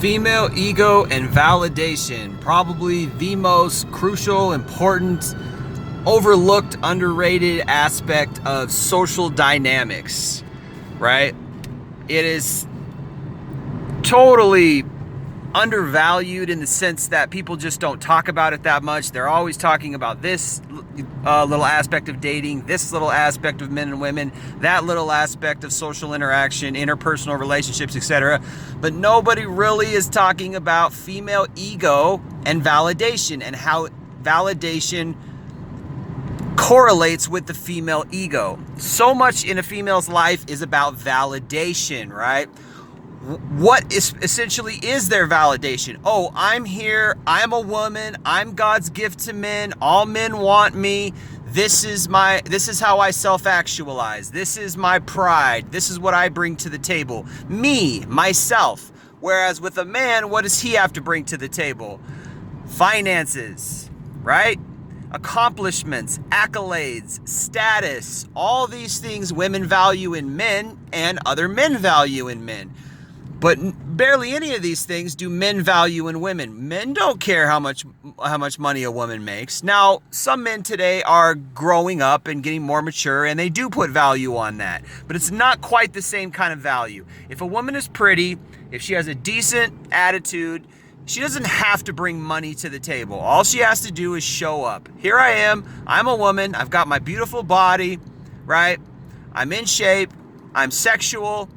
Female ego and validation, probably the most crucial, important, overlooked, underrated aspect of social dynamics, right? It is totally undervalued in the sense that people just don't talk about it that much. They're always talking about this little aspect of dating, this little aspect of men and women, that little aspect of social interaction, interpersonal relationships, etc. But nobody really is talking about female ego and validation and how validation correlates with the female ego. So much in a female's life is about validation, right? What is essentially is their validation? Oh, I'm here, I'm a woman, I'm God's gift to men, all men want me, this is how I self-actualize, this is my pride, this is what I bring to the table, me, myself. Whereas with a man, what does he have to bring to the table? Finances, right? Accomplishments, accolades, status, all these things women value in men and other men value in men. But barely any of these things do men value in women. Men don't care how much money a woman makes. Now, some men today are growing up and getting more mature, and they do put value on that. But it's not quite the same kind of value. If a woman is pretty, if she has a decent attitude, she doesn't have to bring money to the table. All she has to do is show up. Here I am. I'm a woman. I've got my beautiful body, right? I'm in shape. I'm sexual.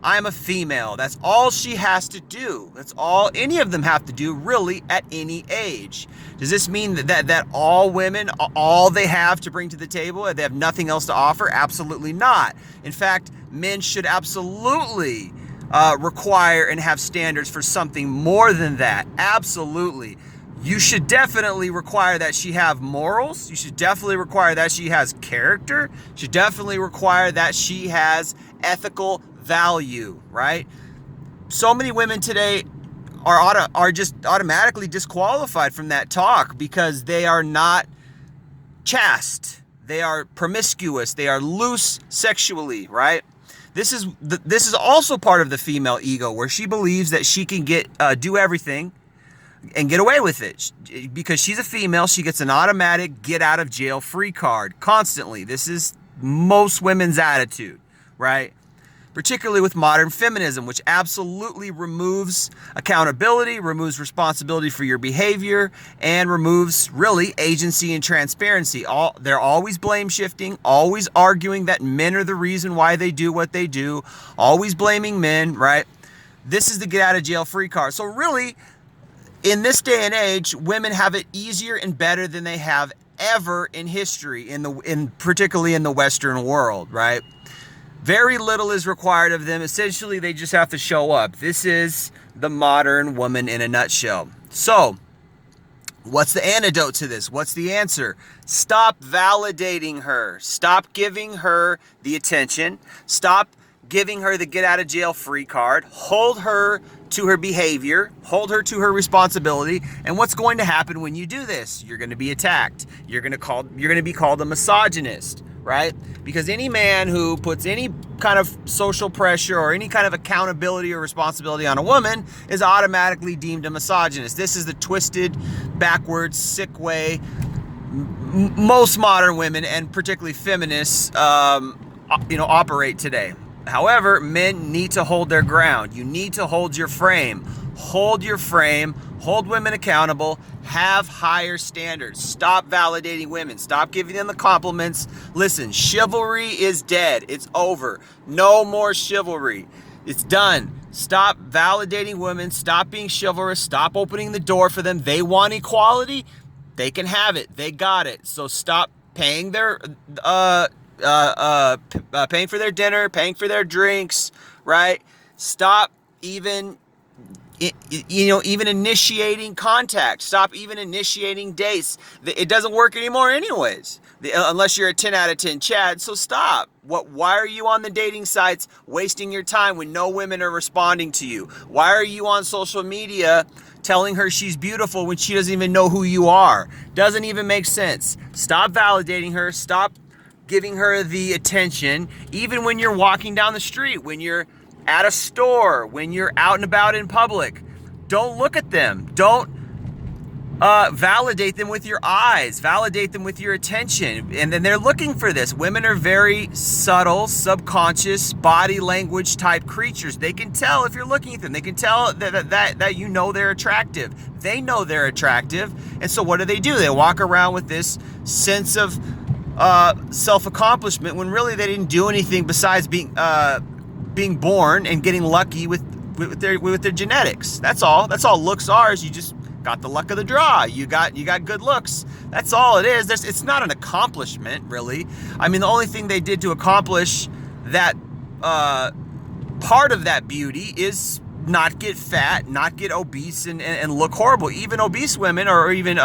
I'm a female. That's all she has to do. That's all any of them have to do, really, at any age. Does this mean that all women, all they have to bring to the table, they have nothing else to offer? Absolutely not. In fact, men should absolutely require and have standards for something more than that. Absolutely. You should definitely require that she have morals. You should definitely require that she has character. You should definitely require that she has ethical value, right? So many women today are just automatically disqualified from that talk because they are not chaste. They are promiscuous. They are loose sexually, right? This is also part of the female ego, where she believes that she can do everything and get away with it. Because she's a female, she gets an automatic get out of jail free card constantly. This is most women's attitude, right? Particularly with modern feminism, which absolutely removes accountability, removes responsibility for your behavior, and removes really agency and transparency. They're always blame shifting, always arguing that men are the reason why they do what they do, always blaming men, right? This is the get out of jail free card. So really, in this day and age, women have it easier and better than they have ever in history, particularly in the Western world, right? Very little is required of them. Essentially, they just have to show up. This is the modern woman in a nutshell. So, what's the antidote to this? What's the answer? Stop validating her. Stop giving her the attention. Stop giving her the get out of jail free card. Hold her to her behavior. Hold her to her responsibility. And what's going to happen when you do this? You're going to be attacked. You're going to be called a misogynist, right? Because any man who puts any kind of social pressure or any kind of accountability or responsibility on a woman is automatically deemed a misogynist. This is the twisted, backwards, sick way most modern women, and particularly feminists, operate today. However, men need to hold their ground. You need to hold your frame. Hold your frame. Hold women accountable. Have higher standards. Stop validating women. Stop giving them the compliments. Listen, chivalry is dead. It's over. No more chivalry. It's done. Stop validating women. Stop being chivalrous. Stop opening the door for them. They want equality. They can have it. They got it. So stop paying their paying for their dinner, paying for their drinks, right? Stop even initiating contact. Stop even initiating dates. It doesn't work anymore anyways, unless you're a 10 out of 10 Chad. So stop. Why are you on the dating sites wasting your time when no women are responding to you? Why are you on social media telling her she's beautiful when she doesn't even know who you are? Doesn't even make sense. Stop validating her. Stop giving her the attention, even when you're walking down the street, when you're at a store, when you're out and about in public. Don't look at them. Don't validate them with your eyes. Validate them with your attention. And then they're looking for this. Women are very subtle, subconscious, body language type creatures. They can tell if you're looking at them. They can tell that you know they're attractive. They know they're attractive. And so what do? They walk around with this sense of self-accomplishment when really they didn't do anything besides being born and getting lucky with their genetics. That's all looks are. Is you just got the luck of the draw. You got good looks. That's all it is. It's not an accomplishment, really. I mean, the only thing they did to accomplish that part of that beauty is not get fat, not get obese, and look horrible. Even obese women, or even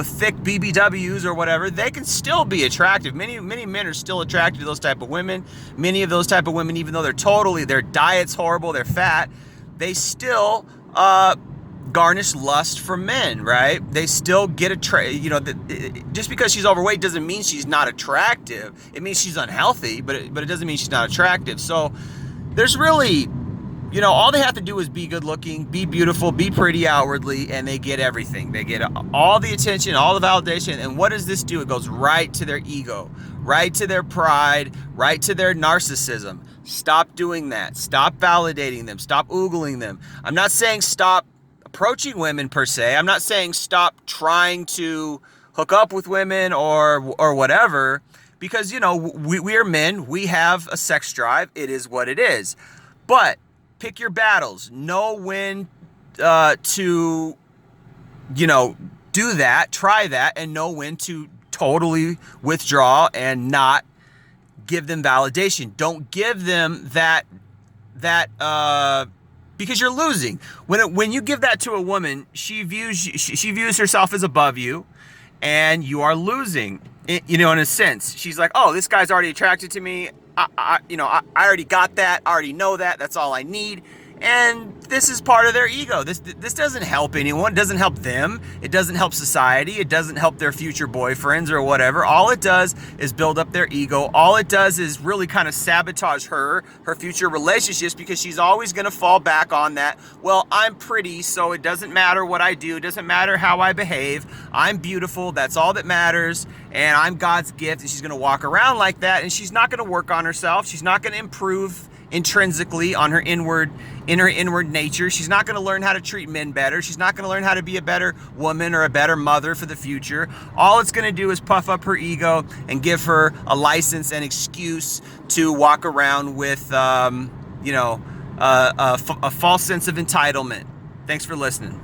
thick BBWs or whatever, they can still be attractive. Many men are still attracted to those type of women. Many of those type of women, even though their diet's horrible, they're fat, they still garnish lust from men, right? They still get just because she's overweight doesn't mean she's not attractive. It means she's unhealthy, but it doesn't mean she's not attractive. So there's really, all they have to do is be good looking, be beautiful, be pretty outwardly, and they get everything. They get all the attention, all the validation. And what does this do? It goes right to their ego, right to their pride, right to their narcissism. Stop doing that. Stop validating them. Stop oogling them. I'm not saying stop approaching women per se. I'm not saying stop trying to hook up with women or whatever, because we are men. We have a sex drive. It is what it is. But pick your battles. Know when to do that, try that, and know when to totally withdraw and not give them validation. Don't give them that because you're losing. When you give that to a woman, she views herself as above you, and you are losing. In a sense, she's like, oh, this guy's already attracted to me. I already got that. I already know that. That's all I need. And this is part of their ego. This doesn't help anyone. It doesn't help them. It doesn't help society. It doesn't help their future boyfriends or whatever. All it does is build up their ego. All it does is really kind of sabotage her future relationships, because she's always going to fall back on that. Well, I'm pretty, so it doesn't matter what I do. It doesn't matter how I behave. I'm beautiful. That's all that matters. And I'm God's gift. And she's going to walk around like that. And she's not going to work on herself. She's not going to improve intrinsically on her inward nature. She's not going to learn how to treat men better. She's not going to learn how to be a better woman or a better mother for the future. All it's going to do is puff up her ego and give her a license and excuse to walk around with a false sense of entitlement. Thanks for listening.